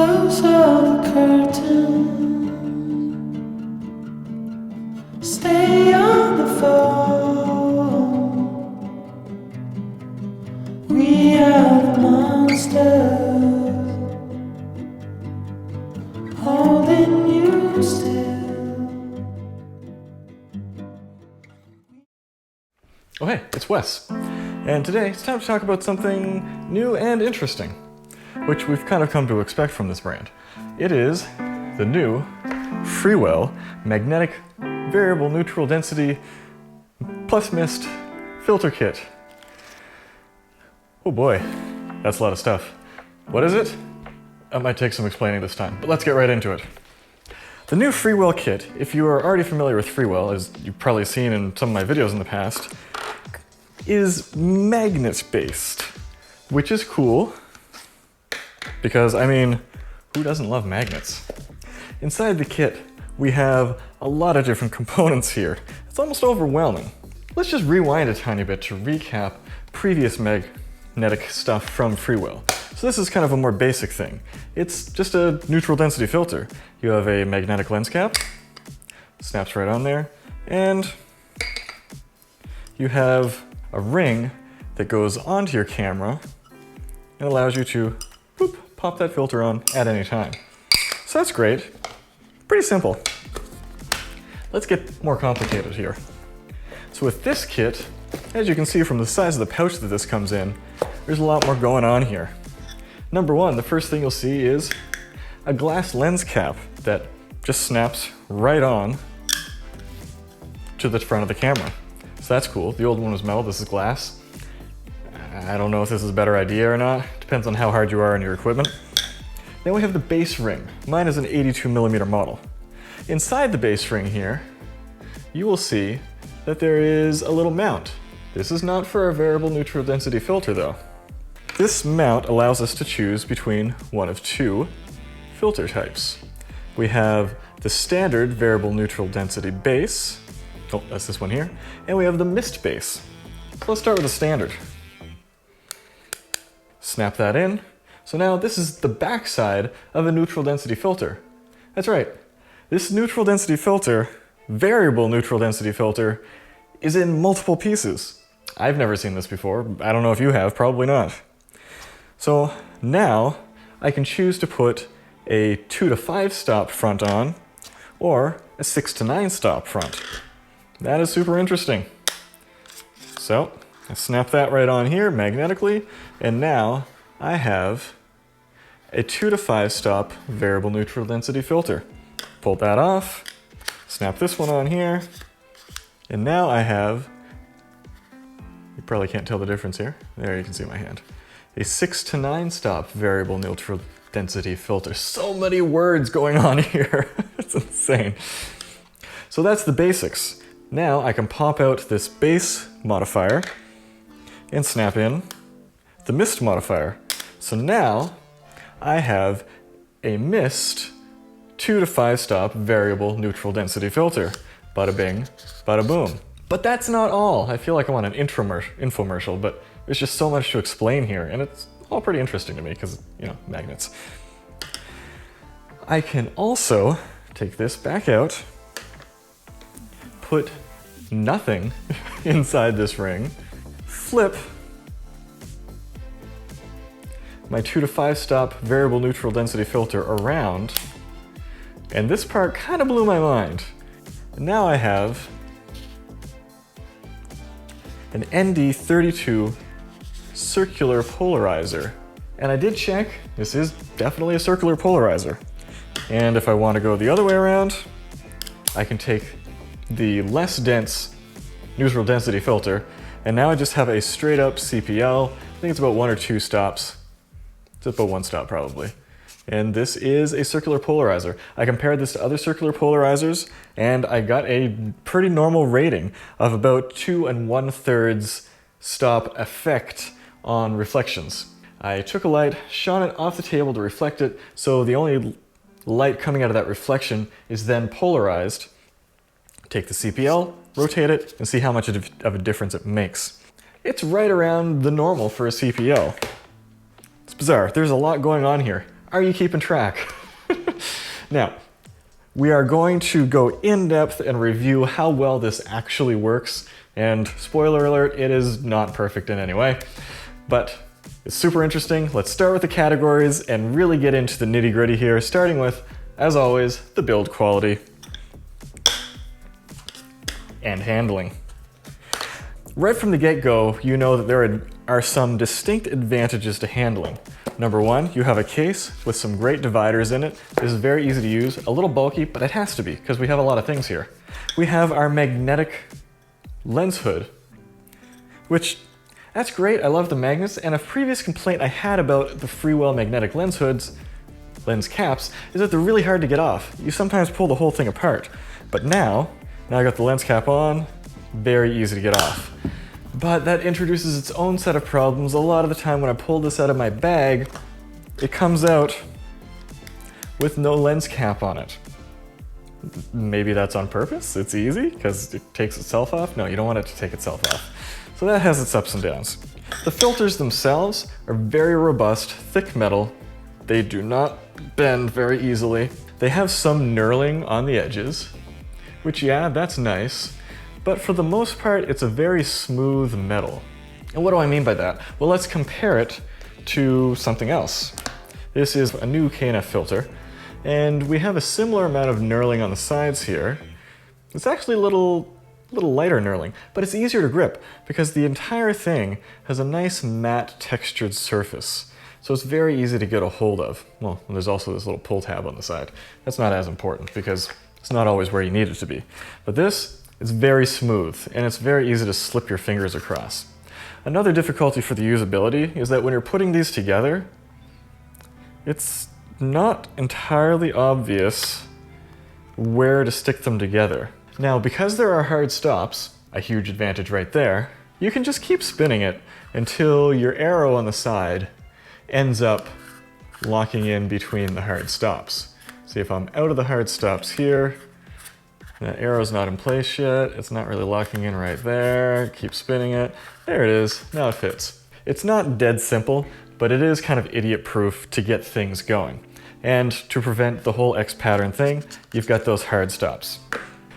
Close all the curtains. Stay on the phone. We are the monsters holding you still. Oh hey, it's Wes. And today it's time to talk about something new and interesting, which we've kind of come to expect from this brand. It is the new Freewell Magnetic Variable Neutral Density Plus Mist Filter Kit. Oh boy, that's a lot of stuff. What is it? That might take some explaining this time, but let's get right into it. The new Freewell kit, if you are already familiar with Freewell, as you've probably seen in some of my videos in the past, is magnet-based, which is cool, because, I mean, who doesn't love magnets? Inside the kit, we have a lot of different components here. It's almost overwhelming. Let's just rewind a tiny bit to recap previous magnetic stuff from Freewell. So this is kind of a more basic thing. It's just a neutral density filter. You have a magnetic lens cap, snaps right on there, and you have a ring that goes onto your camera and allows you to boop, pop that filter on at any time. So that's great. Pretty simple. Let's get more complicated here. So with this kit, as you can see from the size of the pouch that this comes in, there's a lot more going on here. Number one, the first thing you'll see is a glass lens cap that just snaps right on to the front of the camera. So that's cool. The old one was metal, this is glass. I don't know if this is a better idea or not. Depends on how hard you are on your equipment. Then we have the base ring. Mine is an 82mm model. Inside the base ring here, you will see that there is a little mount. This is not for a variable neutral density filter though. This mount allows us to choose between one of two filter types. We have the standard variable neutral density base. Oh, that's this one here. And we have the mist base. So let's start with the standard. Snap that in. So now this is the backside of a neutral density filter. That's right. This neutral density filter, variable neutral density filter, is in multiple pieces. I've never seen this before. I don't know if you have, probably not. So now I can choose to put a 2 to 5 stop front on or a 6 to 9 stop front. That is super interesting. So I snap that right on here magnetically, and now I have a 2 to 5 stop variable neutral density filter. Pull that off, snap this one on here, and now I have, you probably can't tell the difference here. There, you can see my hand. A 6 to 9 stop variable neutral density filter. So many words going on here. It's insane. So that's the basics. Now I can pop out this base modifier and snap in the mist modifier. So now I have a mist 2 to 5 stop variable neutral density filter. Bada bing, bada boom. But that's not all. I feel like I'm on an infomercial, but there's just so much to explain here, and it's all pretty interesting to me because, you know, magnets. I can also take this back out, put nothing inside this ring, flip my 2 to 5 stop variable neutral density filter around, and this part kind of blew my mind. Now I have an ND32 circular polarizer. And I did check, this is definitely a circular polarizer. And if I want to go the other way around, I can take the less dense neutral density filter, and now I just have a straight up CPL. I think it's about 1 or 2 stops. It's about 1 stop probably. And this is a circular polarizer. I compared this to other circular polarizers, and I got a pretty normal rating of about 2 1/3 stop effect on reflections. I took a light, shone it off the table to reflect it, so the only light coming out of that reflection is then polarized. Take the CPL, rotate it, and see how much of a difference it makes. It's right around the normal for a CPL. It's bizarre. There's a lot going on here. Are you keeping track? Now, we are going to go in depth and review how well this actually works. And spoiler alert, it is not perfect in any way, but it's super interesting. Let's start with the categories and really get into the nitty gritty here, starting with, as always, the build quality and handling. Right from the get-go, you know that there are some distinct advantages to handling. Number one, you have a case with some great dividers in it. This is very easy to use, a little bulky, but it has to be because we have a lot of things here. We have our magnetic lens hood, which, that's great, I love the magnets, and a previous complaint I had about the Freewell magnetic lens hoods, lens caps, is that they're really hard to get off. You sometimes pull the whole thing apart. But now I got the lens cap on, very easy to get off. But that introduces its own set of problems. A lot of the time when I pull this out of my bag, it comes out with no lens cap on it. Maybe that's on purpose, it's easy, because it takes itself off. No, you don't want it to take itself off. So that has its ups and downs. The filters themselves are very robust, thick metal. They do not bend very easily. They have some knurling on the edges, which, yeah, that's nice. But for the most part, it's a very smooth metal. And what do I mean by that? Well, let's compare it to something else. This is a new KNF filter, and we have a similar amount of knurling on the sides here. It's actually a little lighter knurling, but it's easier to grip because the entire thing has a nice matte textured surface. So it's very easy to get a hold of. Well, there's also this little pull tab on the side. That's not as important because it's not always where you need it to be. But this, it's very smooth, and it's very easy to slip your fingers across. Another difficulty for the usability is that when you're putting these together, it's not entirely obvious where to stick them together. Now, because there are hard stops, a huge advantage right there, you can just keep spinning it until your arrow on the side ends up locking in between the hard stops. See, if I'm out of the hard stops here, that arrow's not in place yet, it's not really locking in right there, keep spinning it, there it is, now it fits. It's not dead simple, but it is kind of idiot-proof to get things going. And to prevent the whole X pattern thing, you've got those hard stops.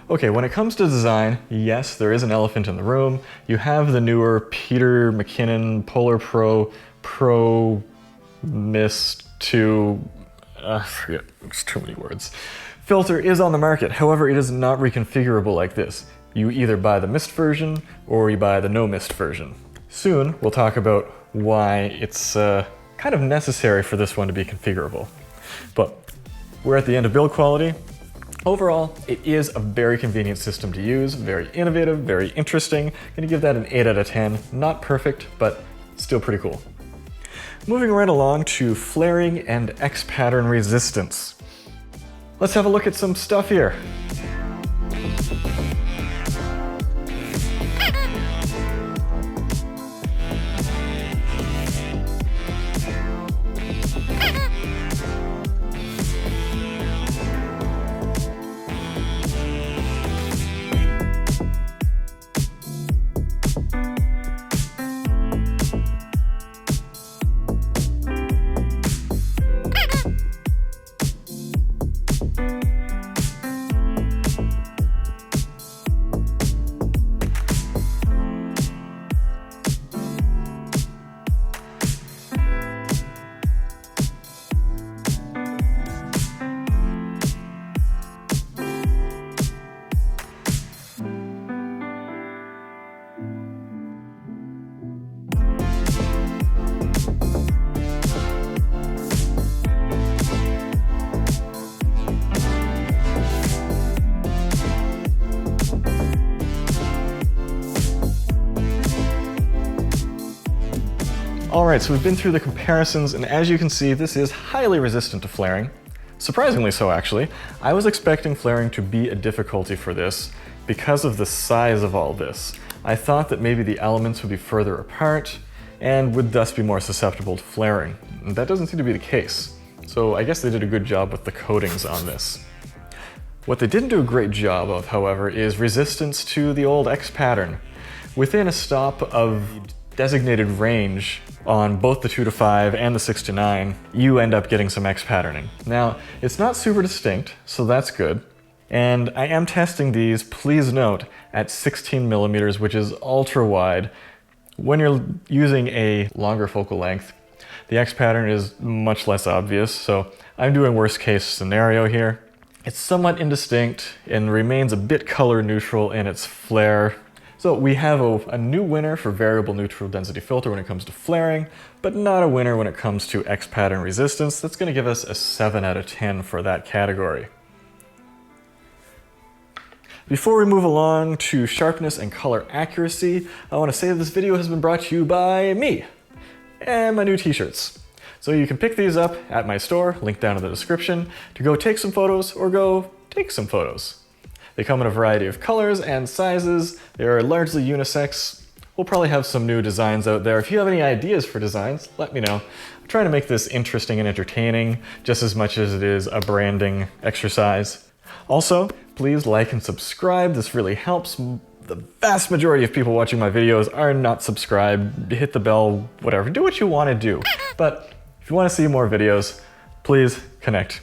Okay, when it comes to design, yes, there is an elephant in the room. You have the newer Peter McKinnon Polar Pro Mist 2, I forget, it's too many words. Filter is on the market, however, it is not reconfigurable like this. You either buy the mist version or you buy the no mist version. Soon, we'll talk about why it's kind of necessary for this one to be configurable. But we're at the end of build quality. Overall, it is a very convenient system to use, very innovative, very interesting. Gonna give that an 8 out of 10. Not perfect, but still pretty cool. Moving right along to flaring and X pattern resistance. Let's have a look at some stuff here. Alright, so we've been through the comparisons, and as you can see, this is highly resistant to flaring. Surprisingly so, actually. I was expecting flaring to be a difficulty for this because of the size of all this. I thought that maybe the elements would be further apart and would thus be more susceptible to flaring. And that doesn't seem to be the case. So I guess they did a good job with the coatings on this. What they didn't do a great job of, however, is resistance to the old X pattern. Within a stop of designated range on both the 2 to 5 and the 6 to 9, you end up getting some X patterning. Now, it's not super distinct, so that's good. And I am testing these, please note, at 16 millimeters, which is ultra wide. When you're using a longer focal length, the X pattern is much less obvious, so I'm doing worst case scenario here. It's somewhat indistinct and remains a bit color neutral in its flare. So we have a new winner for variable neutral density filter when it comes to flaring, but not a winner when it comes to X pattern resistance. That's going to give us a 7 out of 10 for that category. Before we move along to sharpness and color accuracy, I want to say that this video has been brought to you by me and my new t-shirts. So you can pick these up at my store, link down in the description, to go take some photos or go take some photos. They come in a variety of colors and sizes. They are largely unisex. We'll probably have some new designs out there. If you have any ideas for designs, let me know. I'm trying to make this interesting and entertaining just as much as it is a branding exercise. Also, please like and subscribe. This really helps. The vast majority of people watching my videos are not subscribed. Hit the bell, whatever. Do what you want to do. But if you want to see more videos, please connect.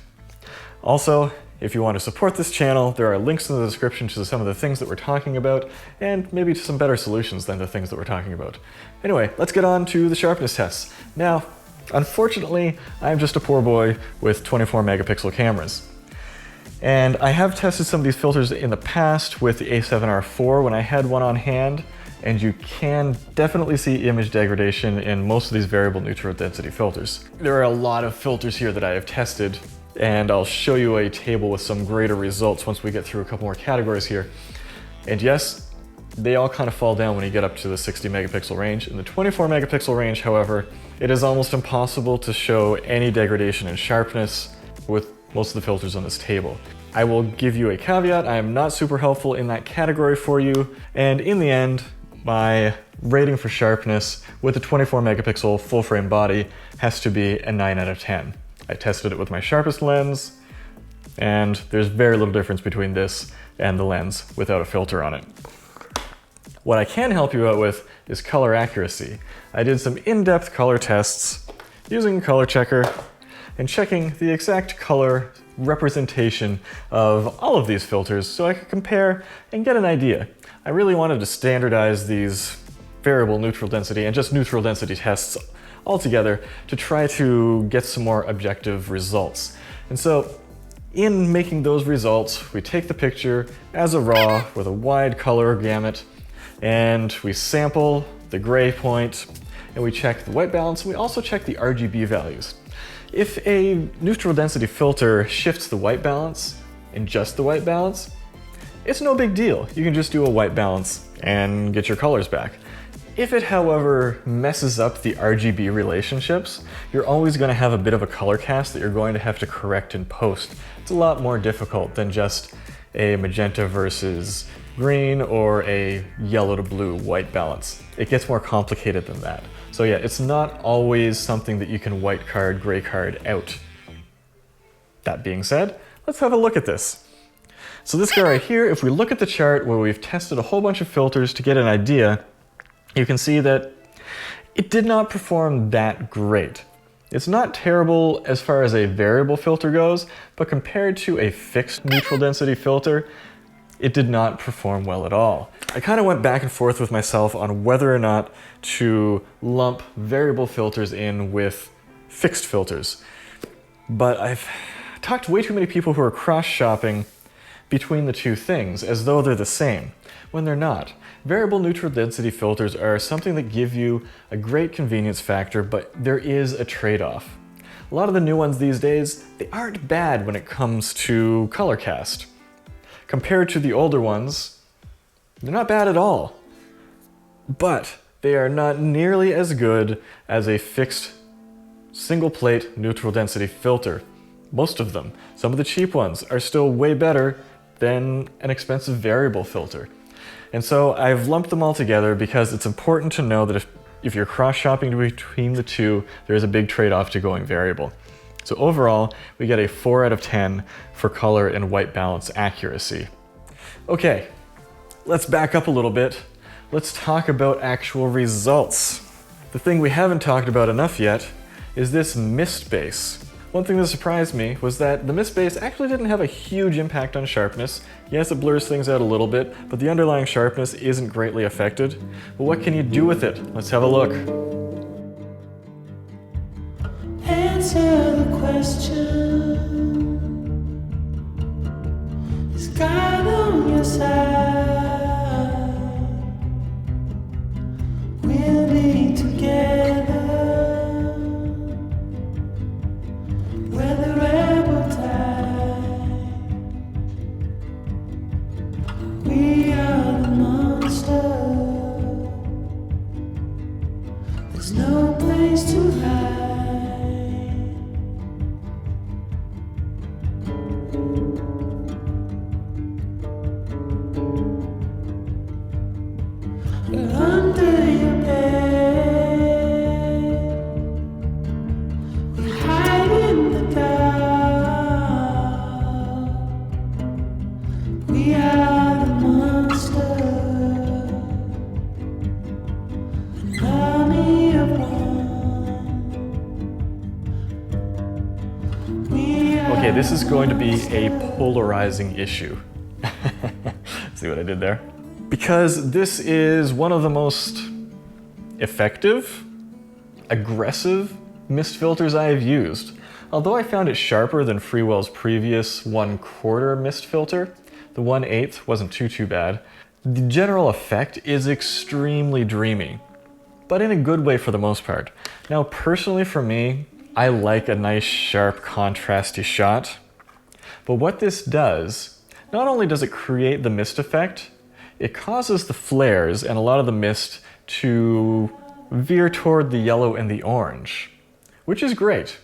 Also, if you want to support this channel, there are links in the description to some of the things that we're talking about, and maybe to some better solutions than the things that we're talking about. Anyway, let's get on to the sharpness tests. Now, unfortunately, I'm just a poor boy with 24 megapixel cameras. And I have tested some of these filters in the past with the A7R IV when I had one on hand, and you can definitely see image degradation in most of these variable neutral density filters. There are a lot of filters here that I have tested, and I'll show you a table with some greater results once we get through a couple more categories here. And yes, they all kind of fall down when you get up to the 60 megapixel range. In the 24 megapixel range, however, it is almost impossible to show any degradation in sharpness with most of the filters on this table. I will give you a caveat. I am not super helpful in that category for you. And in the end, my rating for sharpness with the 24 megapixel full frame body has to be a 9 out of 10. I tested it with my sharpest lens, and there's very little difference between this and the lens without a filter on it. What I can help you out with is color accuracy. I did some in-depth color tests using a color checker and checking the exact color representation of all of these filters so I could compare and get an idea. I really wanted to standardize these variable neutral density and just neutral density tests altogether to try to get some more objective results. And so in making those results, we take the picture as a RAW with a wide color gamut, and we sample the gray point, and we check the white balance, and we also check the RGB values. If a neutral density filter shifts the white balance and just the white balance, it's no big deal. You can just do a white balance and get your colors back. If it, however, messes up the RGB relationships, you're always going to have a bit of a color cast that you're going to have to correct in post. It's a lot more difficult than just a magenta versus green or a yellow to blue white balance. It gets more complicated than that. So yeah, it's not always something that you can white card, gray card out. That being said, let's have a look at this. So this guy right here, if we look at the chart where we've tested a whole bunch of filters to get an idea, you can see that it did not perform that great. It's not terrible as far as a variable filter goes, but compared to a fixed neutral density filter, it did not perform well at all. I kind of went back and forth with myself on whether or not to lump variable filters in with fixed filters. But I've talked to way too many people who are cross-shopping between the two things as though they're the same, when they're not. Variable neutral density filters are something that give you a great convenience factor, but there is a trade-off. A lot of the new ones these days, they aren't bad when it comes to color cast. Compared to the older ones, they're not bad at all. But they are not nearly as good as a fixed single plate neutral density filter. Most of them. Some of the cheap ones are still way better than an expensive variable filter. And so I've lumped them all together because it's important to know that if you're cross-shopping between the two, there's a big trade-off to going variable. So overall, we get a 4 out of 10 for color and white balance accuracy. Okay, let's back up a little bit. let's talk about actual results. The thing we haven't talked about enough yet is this mist base. One thing that surprised me was that the mist base actually didn't have a huge impact on sharpness. Yes, it blurs things out a little bit, but the underlying sharpness isn't greatly affected. But what can you do with it? Let's have a look. Answer the question. Is God on your side? We'll be together. We're the rebel tide. We are the monster. There's no place to hide. We're under your bed. We hide in the dark. We are the monster. An army of one. We are. Okay, this is going to be a polarizing issue. See what I did there? Because this is one of the most effective, aggressive mist filters I have used. Although I found it sharper than Freewell's previous 1/4 mist filter, the 1/8 wasn't too bad. The general effect is extremely dreamy, but in a good way for the most part. Now, personally for me, I like a nice, sharp, contrasty shot. But what this does, not only does it create the mist effect, it causes the flares and a lot of the mist to veer toward the yellow and the orange, which is great.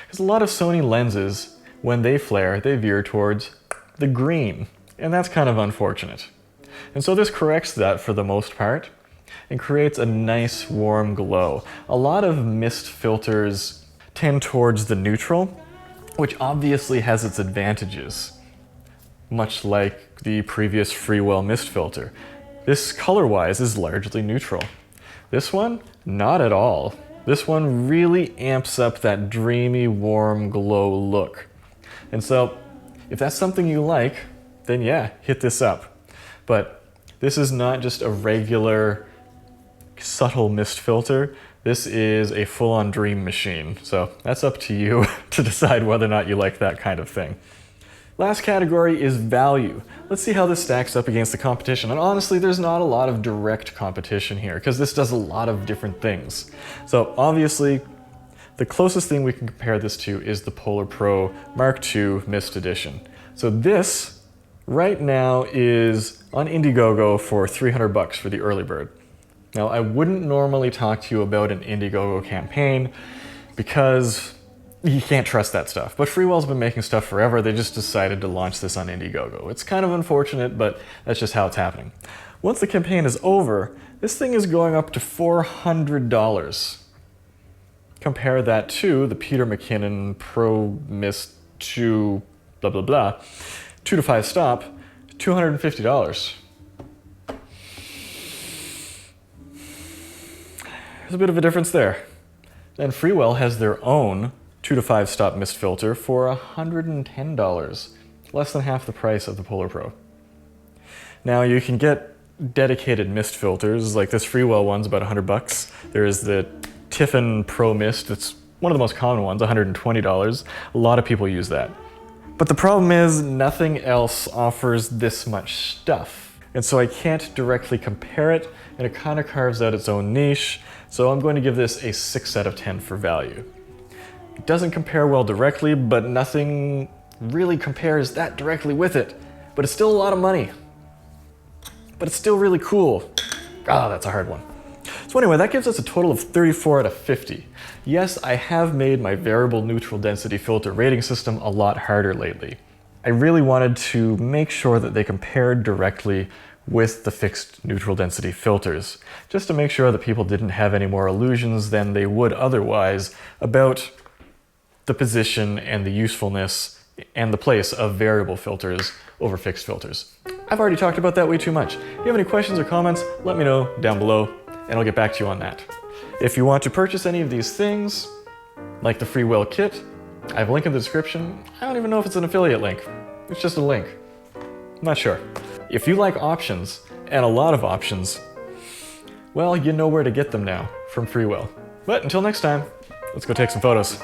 Because a lot of Sony lenses, when they flare, they veer towards the green, and that's kind of unfortunate. And so this corrects that for the most part and creates a nice warm glow. A lot of mist filters tend towards the neutral, which obviously has its advantages, much like the previous Freewell mist filter. This color-wise is largely neutral. This one, not at all. This one really amps up that dreamy, warm glow look. And so, if that's something you like, then yeah, hit this up. But this is not just a regular, subtle mist filter. This is a full-on dream machine. So that's up to you to decide whether or not you like that kind of thing. Last category is value. Let's see how this stacks up against the competition. And honestly, there's not a lot of direct competition here because this does a lot of different things. So obviously, the closest thing we can compare this to is the Polar Pro Mark II Mist Edition. So this right now is on Indiegogo for $300 for the early bird. Now, I wouldn't normally talk to you about an Indiegogo campaign because you can't trust that stuff. But Freewell's been making stuff forever. They just decided to launch this on Indiegogo. It's kind of unfortunate, but that's just how it's happening. Once the campaign is over, this thing is going up to $400. Compare that to the Peter McKinnon Pro Mist 2 blah blah blah, 2 to 5 stop, $250. There's a bit of a difference there. Then Freewell has their own 2 to 5 stop mist filter for $110, less than half the price of the Polar Pro. Now you can get dedicated mist filters, like this Freewell one's about $100. There's the Tiffin Pro Mist, that's one of the most common ones, $120. A lot of people use that. But the problem is nothing else offers this much stuff. And so I can't directly compare it, and it kind of carves out its own niche. So I'm going to give this a 6 out of 10 for value. It doesn't compare well directly, but nothing really compares that directly with it. But it's still a lot of money. But it's still really cool. Ah, that's a hard one. So anyway, that gives us a total of 34 out of 50. Yes, I have made my variable neutral density filter rating system a lot harder lately. I really wanted to make sure that they compared directly with the fixed neutral density filters, just to make sure that people didn't have any more illusions than they would otherwise about the position and the usefulness and the place of variable filters over fixed filters. I've already talked about that way too much. If you have any questions or comments, let me know down below, and I'll get back to you on that. If you want to purchase any of these things, like the Freewell kit, I have a link in the description. I don't even know if it's an affiliate link. It's just a link. I'm not sure. If you like options, and a lot of options, well, you know where to get them now from Freewell. But until next time, let's go take some photos.